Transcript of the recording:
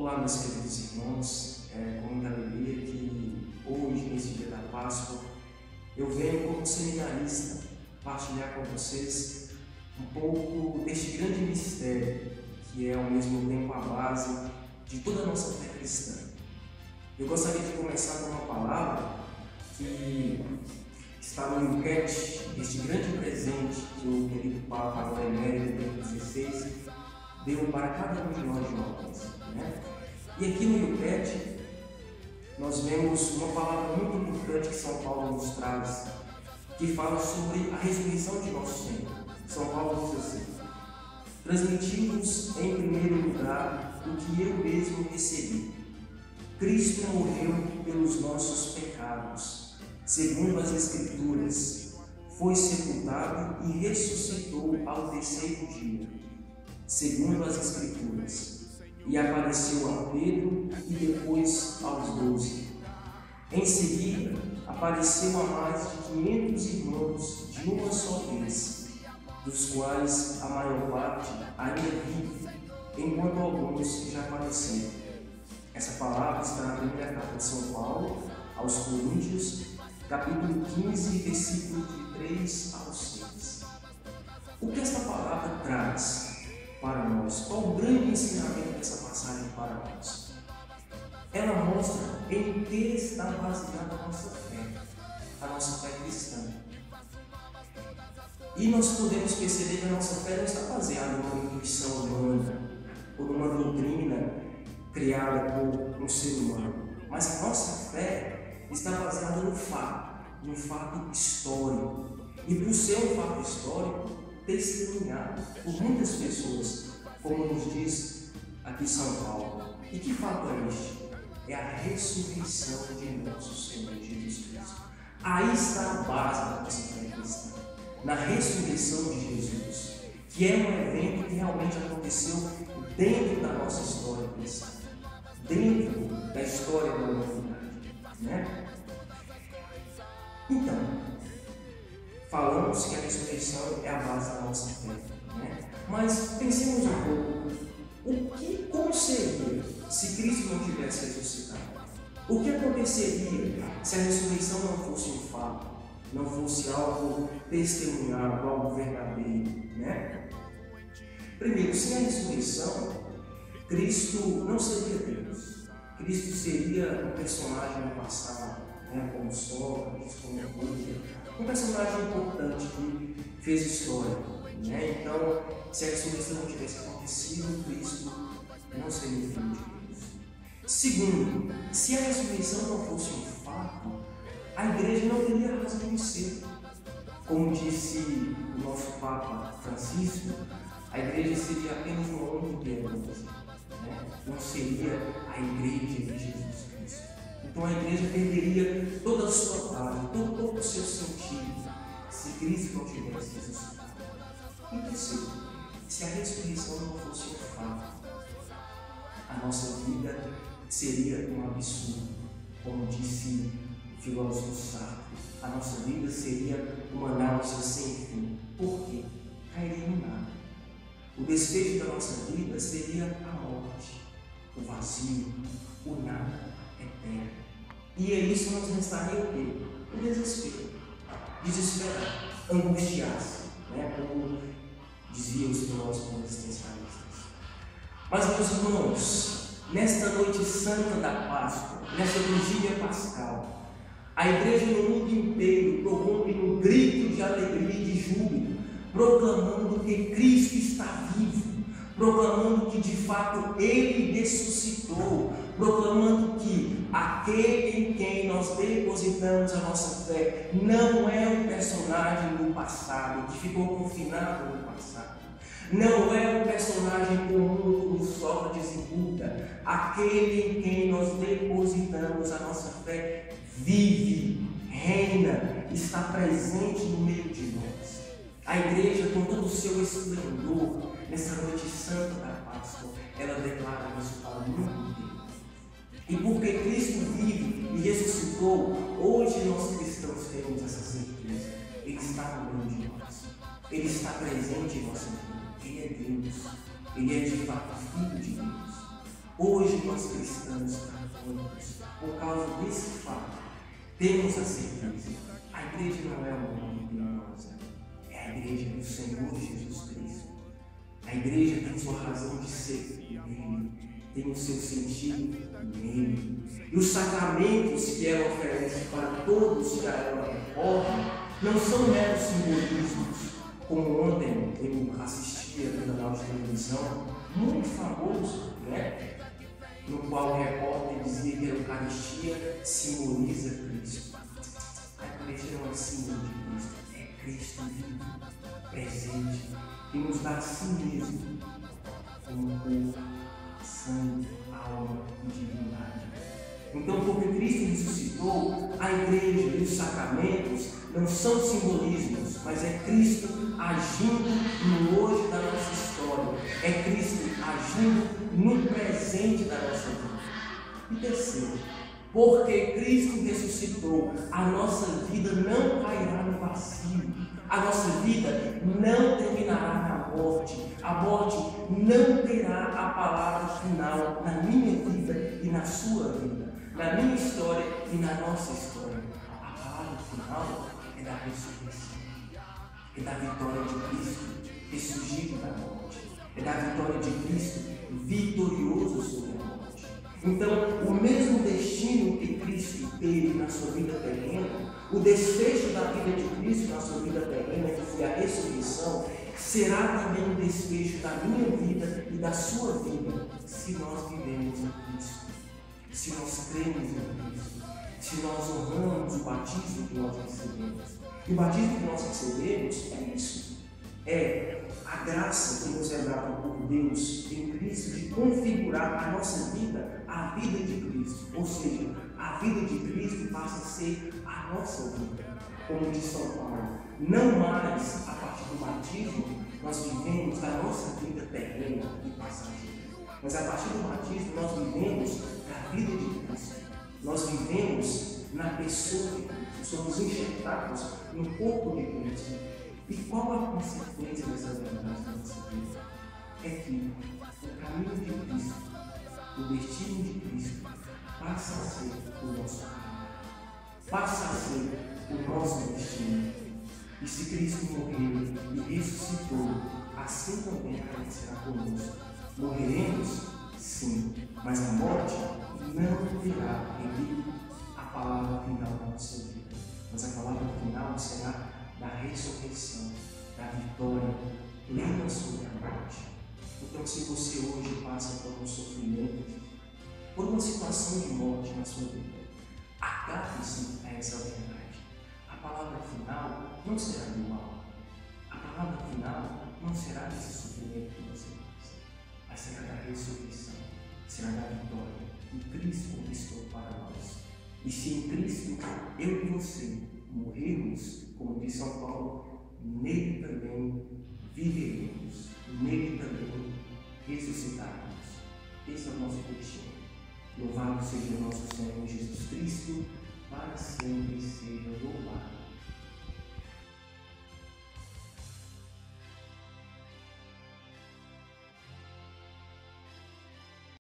Olá, meus queridos irmãos, com muita alegria que hoje, nesse dia da Páscoa, eu venho como seminarista partilhar com vocês um pouco deste grande mistério que é ao mesmo tempo a base de toda a nossa fé cristã. Eu gostaria de começar com uma palavra que está no Yucat, este grande presente que o querido Papa agora emérito Bento XVI deu para cada um de nós jovens, né? E aqui no Yucat nós vemos uma palavra muito importante que São Paulo nos traz, que fala sobre a ressurreição de nosso Senhor. São Paulo diz assim: transmitimos em primeiro lugar o que eu mesmo recebi. Cristo morreu pelos nossos pecados, segundo as Escrituras, foi sepultado e ressuscitou ao terceiro dia, segundo as Escrituras, e apareceu a Pedro e depois aos 12. Em seguida, apareceu a mais de 500 irmãos de uma só vez, dos quais a maior parte ainda vive, enquanto alguns já faleceram. Essa palavra está na primeira carta de São Paulo aos Coríntios, capítulo 15, versículo de 3 ao 6. O que esta palavra traz para nós? Qual o grande ensinamento dessa passagem para nós? Ela mostra em que está baseada a nossa fé cristã. E nós podemos perceber que a nossa fé não está baseada numa intuição humana ou numa doutrina criada por um ser humano, mas a nossa fé está baseada no fato histórico. E por ser um fato histórico, testemunhado por muitas pessoas, como nos diz aqui São Paulo. E que fato é este? É a ressurreição de nosso Senhor Jesus Cristo. Aí está a base da nossa fé cristã, na ressurreição de Jesus, que é um evento que realmente aconteceu dentro da nossa história cristã, dentro da história da humanidade, né? Então, falamos que a ressurreição é a base da nossa fé, né? Mas pensemos um pouco, como seria se Cristo não tivesse ressuscitado? O que aconteceria se a ressurreição não fosse um fato, não fosse algo testemunhado, algo verdadeiro, né? Primeiro, sem a ressurreição, Cristo não seria Deus. Cristo seria um personagem no passado, né? Como Sócrates, como Buda, um personagem importante que fez história, né? Então, se a ressurreição não tivesse acontecido, Cristo não seria filho de Deus. Segundo, se a ressurreição não fosse um fato, a igreja não teria razão de ser. Como disse o nosso Papa Francisco, a igreja seria apenas uma ONG piedosa, né? Não seria a igreja de Jesus Cristo. Então a igreja perderia toda a sua base, todo o seu sentido, se Cristo não tivesse ressuscitado. E terceiro, se a ressurreição não fosse um fato, a nossa vida seria um absurdo. Como disse o filósofo Sartre, a nossa vida seria uma náusea sem fim. Por quê? Cairia no nada. O desfecho da nossa vida seria a morte, o vazio, o nada eterno. E é isso nos restaria o quê? O desespero. Desesperar, angustiar-se, né? Como diziam os filósofos existencialistas. Mas, meus irmãos, nesta noite santa da Páscoa, nesta vigília pascal, a igreja no mundo inteiro prorrompe num grito de alegria e de júbilo, proclamando que Cristo está vivo, proclamando que de fato Ele ressuscitou, proclamando que aquele em quem nós depositamos a nossa fé não é um personagem do passado, que ficou confinado no passado. Não é um personagem comum como Sócrates e Buda. Aquele em quem nós depositamos a nossa fé vive, reina, está presente no meio de nós. A igreja, com todo o seu esplendor, nessa noite santa da Páscoa, ela declara isso para o mundo inteiro. E porque Cristo vive e ressuscitou, hoje nós cristãos temos essa certeza. Ele está no meio de nós. Ele está presente em nossa vida. Ele é Deus. Ele é de fato Filho de Deus. Hoje nós cristãos católicos, por causa desse fato, temos a certeza: a igreja não é uma igreja, é a igreja do Senhor Jesus Cristo. A igreja tem sua razão de ser nele, tem o seu sentido nele. E os sacramentos que ela oferece para todos que a ela recorrem não são meros simbolismos, como ontem eu assistia no canal de televisão muito famoso, né? No qual o repórter dizia que a Eucaristia simboliza Cristo. A igreja não é símbolo de Cristo, é Cristo vivo, presente, que nos dá a si mesmo como corpo, sangue, alma e divindade. Então, porque Cristo ressuscitou, a igreja e os sacramentos não são simbolismos, mas é Cristo agindo no hoje da nossa história, é Cristo agindo no presente da nossa vida. E terceiro, porque Cristo ressuscitou, a nossa vida não cairá no vazio, a nossa vida não terminará na morte, a morte não terá a palavra final na minha vida e na sua vida, na minha história e na nossa história. A palavra final é da ressurreição, é da vitória de Cristo ressurgido da morte, é da vitória de Cristo vitorioso sobre a morte. Então, o mesmo destino que Cristo teve na sua vida terrena, o desfecho da vida de Cristo na sua vida terrena, que foi a ressurreição, será também o desfecho da minha vida e da sua vida, se nós vivemos em Cristo, se nós cremos em Cristo, se nós honramos o batismo que nós recebemos. E o batismo que nós recebemos é isso, é a graça que nos é dada por Deus em Cristo de configurar a nossa vida à vida de Cristo. Ou seja, a vida de Cristo passa a ser a nossa vida. Como diz São Paulo, não mais a partir do batismo nós vivemos a nossa vida terrena e passageira, mas a partir do batismo nós vivemos a vida de Cristo. Nós vivemos na pessoa de Cristo, somos enxertados no corpo de Cristo. E qual a consequência dessa verdade na nossa vida? É que o caminho de Cristo, o destino de Cristo, passa a ser o nosso caminho, passa a ser o nosso destino. E se Cristo morreu e ressuscitou, assim também acontecerá conosco. Morreremos? Sim, mas a morte não terá em a palavra final da nossa vida, mas a palavra final será da ressurreição, da vitória plena sobre a morte. Então, se você hoje passa por um sofrimento, por uma situação de morte na sua vida, agarre-se a essa verdade. A palavra final não será do mal. A palavra final não será desse sofrimento que você passa, mas será da ressurreição, será da vitória que Cristo conquistou para nós. E se em Cristo eu e você morrermos, como diz São Paulo, nele também viveremos, nele também ressuscitaremos. Esse é o nosso destino. Louvado seja o nosso Senhor Jesus Cristo, para sempre seja louvado.